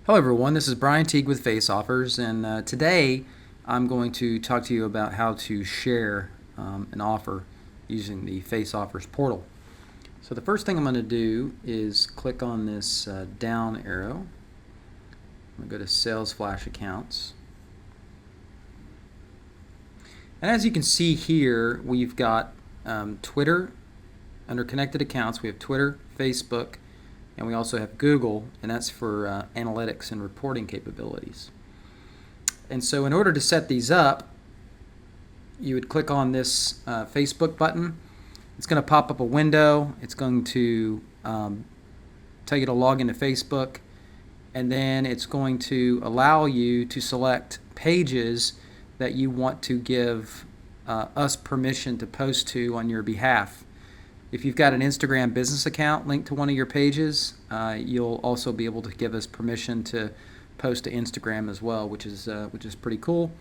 Hello everyone, this is Brian Teague with FACEOFFERS, and today I'm going to talk to you about how to share an offer using the FACEOFFERS portal. So the first thing I'm going to do is click on this down arrow. I'm going to go to Sales Flash Accounts. And as you can see here, we've got Twitter. Under Connected Accounts, we have Twitter, Facebook, and we also have Google, and that's for analytics and reporting capabilities. And so in order to set these up, you would click on this Facebook button. It's going to pop up a window. It's going to tell you to log into Facebook, and then it's going to allow you to select pages that you want to give us permission to post to on your behalf. If you've got an Instagram business account linked to one of your pages, you'll also be able to give us permission to post to Instagram as well, which is pretty cool.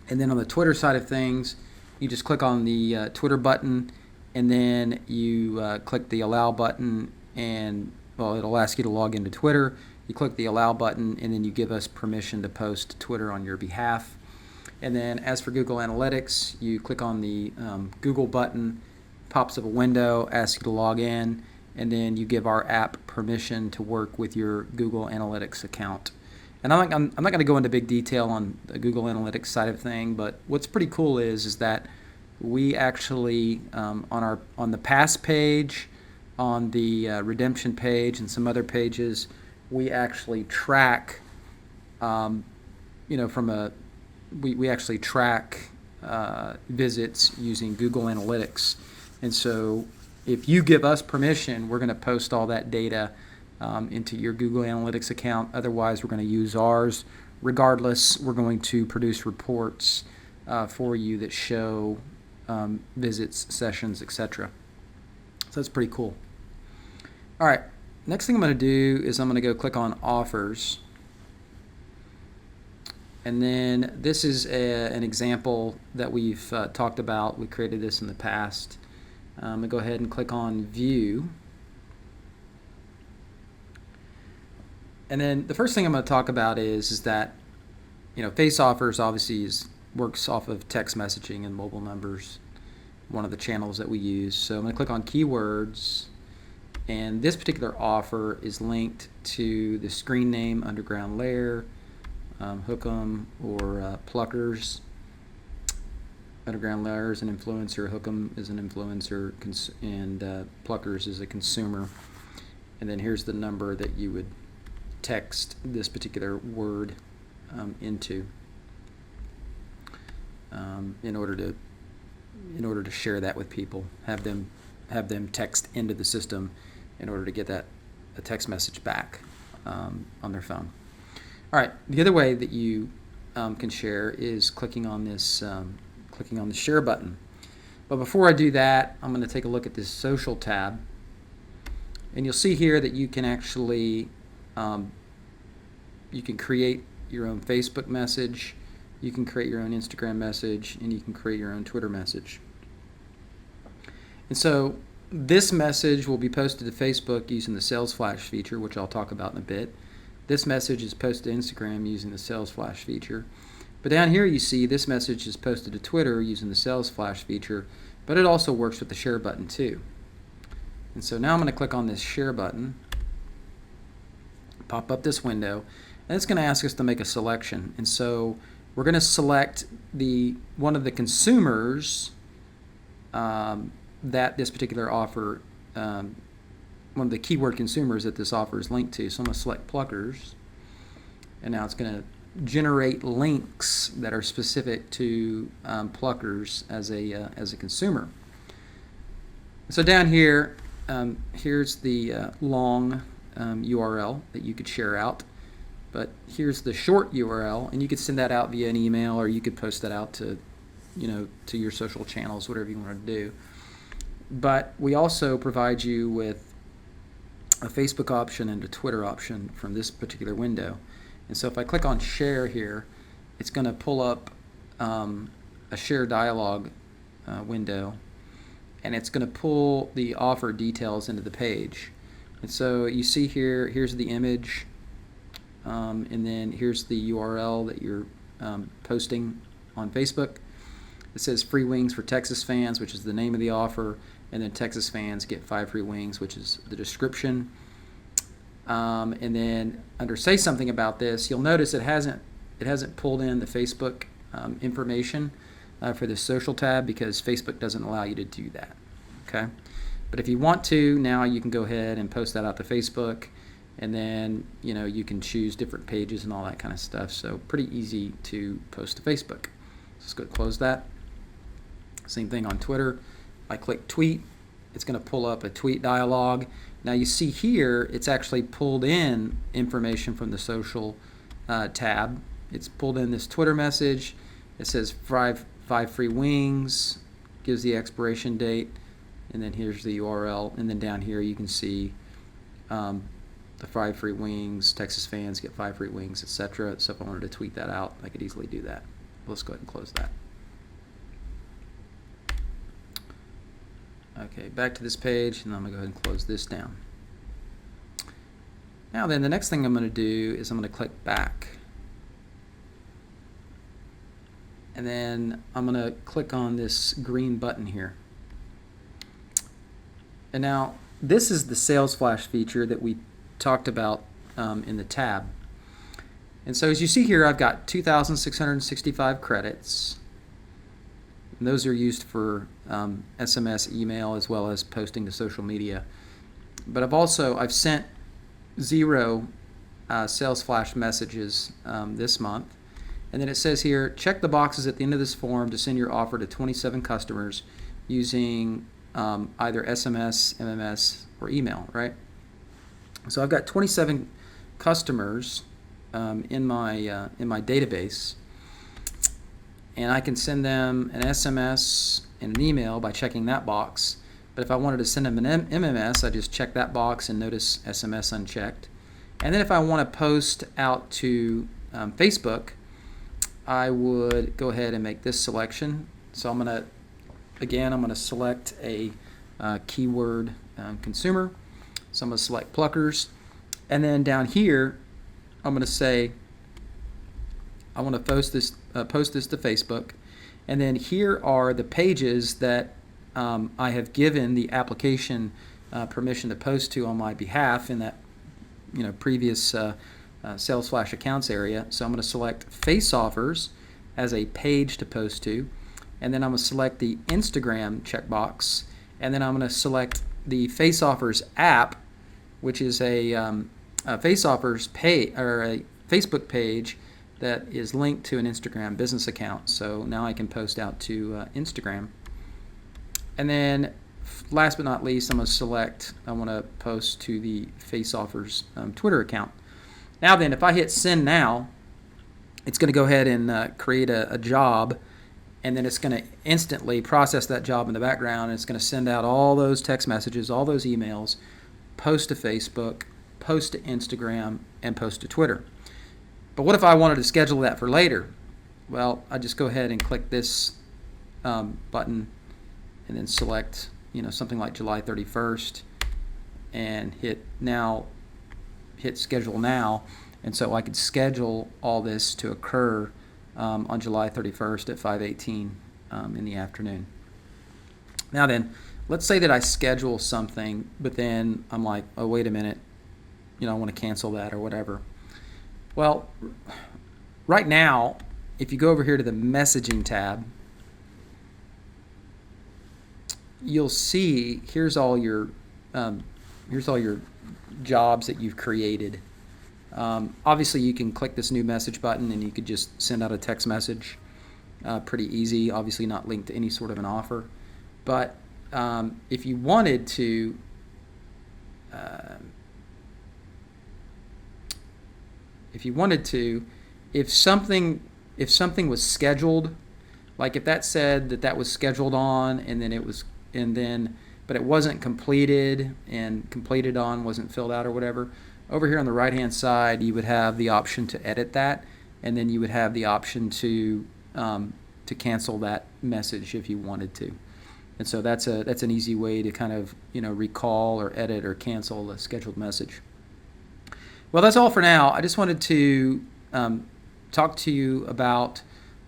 And then on the Twitter side of things, you just click on the Twitter button, and then you click the Allow button, and well, it'll ask you to log into Twitter. You click the Allow button, and then you give us permission to post to Twitter on your behalf. And then as for Google Analytics, you click on the Google button. Pops up a window, asks you to log in, and then you give our app permission to work with your Google Analytics account. And I'm not going to go into big detail on the Google Analytics side of thing, but what's pretty cool is that we actually on the past page, on the redemption page, and some other pages, we actually track, we actually track visits using Google Analytics. And so if you give us permission, we're going to post all that data into your Google Analytics account. Otherwise, we're going to use ours. Regardless, we're going to produce reports for you that show visits, sessions, etc. So that's pretty cool. All right, next thing I'm going to do is I'm going to go click on Offers. And then this is an example that we've talked about. We created this in the past. I'm going to go ahead and click on View. And then the first thing I'm going to talk about is that, FACEOFFERS obviously works off of text messaging and mobile numbers, one of the channels that we use. So I'm going to click on Keywords, and this particular offer is linked to the screen name Underground Lair, Hook'em, or Pluckers. Underground Lair is an influencer, Hook'em is an influencer, and Pluckers is a consumer. And then here's the number that you would text this particular word into in order to share that with people. Have them text into the system in order to get a text message back on their phone. All right. The other way that you can share is clicking on this. Clicking on the share button. But before I do that, I'm going to take a look at this social tab, and you'll see here that you can actually you can create your own Facebook message, you can create your own Instagram message, and you can create your own Twitter message. And so this message will be posted to Facebook using the Sales Flash feature, which I'll talk about in a bit. This message is posted to Instagram using the Sales Flash feature. But down here you see this message is posted to Twitter using the Sales Flash feature, but it also works with the share button too. And so now I'm going to click on this share button, pop up this window, and it's going to ask us to make a selection. And so we're going to select one of the consumers that this particular offer, one of the keyword consumers that this offer is linked to. So I'm going to select Pluckers, and now it's going to generate links that are specific to Pluckers as a consumer. So down here, here's the long URL that you could share out, but here's the short URL, and you could send that out via an email, or you could post that out to your social channels, whatever you want to do. But we also provide you with a Facebook option and a Twitter option from this particular window. And so if I click on share here, it's going to pull up a share dialog window, and it's going to pull the offer details into the page. And so you see here, here's the image, and then here's the URL that you're posting on Facebook. It says free wings for Texas fans, which is the name of the offer, and then Texas fans get 5 free wings, which is the description. And then under say something about this, you'll notice it hasn't pulled in the Facebook information for the social tab because Facebook doesn't allow you to do that. Okay, but if you want to, now you can go ahead and post that out to Facebook, and then you can choose different pages and all that kind of stuff. So pretty easy to post to Facebook. Let's go close that. Same thing on Twitter. I click tweet, it's going to pull up a tweet dialog. Now you see here it's actually pulled in information from the social tab. It's pulled in this Twitter message. It says five free wings, gives the expiration date, and then here's the URL, and then down here you can see the 5 free wings, Texas fans get 5 free wings, etc. So if I wanted to tweet that out, I could easily do that. Let's go ahead and close that. Okay, back to this page, and I'm going to go ahead and close this down. Now then, the next thing I'm going to do is I'm going to click back. And then I'm going to click on this green button here. And now, this is the Sales Flash feature that we talked about in the tab. And so as you see here, I've got 2,665 credits. And those are used for SMS, email, as well as posting to social media. But I've sent 0 Sales Flash messages this month. And then it says here, check the boxes at the end of this form to send your offer to 27 customers using either SMS, MMS, or email, right? So I've got 27 customers in my database. And I can send them an SMS and an email by checking that box. But if I wanted to send them an MMS, I just check that box and notice SMS unchecked. And then if I want to post out to Facebook, I would go ahead and make this selection. So I'm going to select a keyword consumer. So I'm going to select Pluckers. And then down here, I'm going to say, I want to post this to Facebook, and then here are the pages that I have given the application permission to post to on my behalf in that previous Sales Flash accounts area. So I'm going to select FACEOFFERS as a page to post to, and then I'm going to select the Instagram checkbox, and then I'm going to select the FACEOFFERS app, which is a FACEOFFERS page or a Facebook page that is linked to an Instagram business account. So now I can post out to Instagram. And then last but not least, I'm going to select, I want to post to the FACEOFFERS Twitter account. Now then, if I hit send now, it's going to go ahead and create a job, and then it's going to instantly process that job in the background, and it's going to send out all those text messages, all those emails, post to Facebook, post to Instagram, and post to Twitter. But what if I wanted to schedule that for later? Well, I just go ahead and click this button and then select something like July 31st and hit schedule now, and so I could schedule all this to occur on July 31st at 5:18 in the afternoon. Now then, let's say that I schedule something, but then I'm like, oh wait a minute, I want to cancel that or whatever. Well, right now, if you go over here to the messaging tab, you'll see here's all your jobs that you've created. Obviously, you can click this new message button and you could just send out a text message. Pretty easy. Obviously, not linked to any sort of an offer. But if you wanted to. If something was scheduled, like if that said that was scheduled on, but it wasn't completed and completed on wasn't filled out or whatever, over here on the right hand side you would have the option to edit that, and then you would have the option to cancel that message if you wanted to. And so that's an easy way to kind of recall or edit or cancel a scheduled message. Well, that's all for now. I just wanted to talk to you about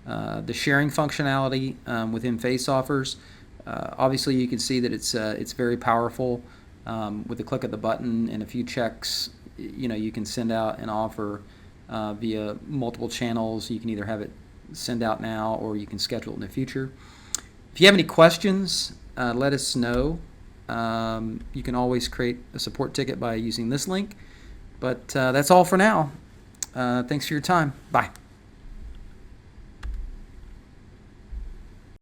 the sharing functionality within FACEOFFERS. Obviously, you can see that it's very powerful. With a click of the button and a few checks, you can send out an offer via multiple channels. You can either have it send out now or you can schedule it in the future. If you have any questions, let us know. You can always create a support ticket by using this link. But that's all for now. Thanks for your time. Bye.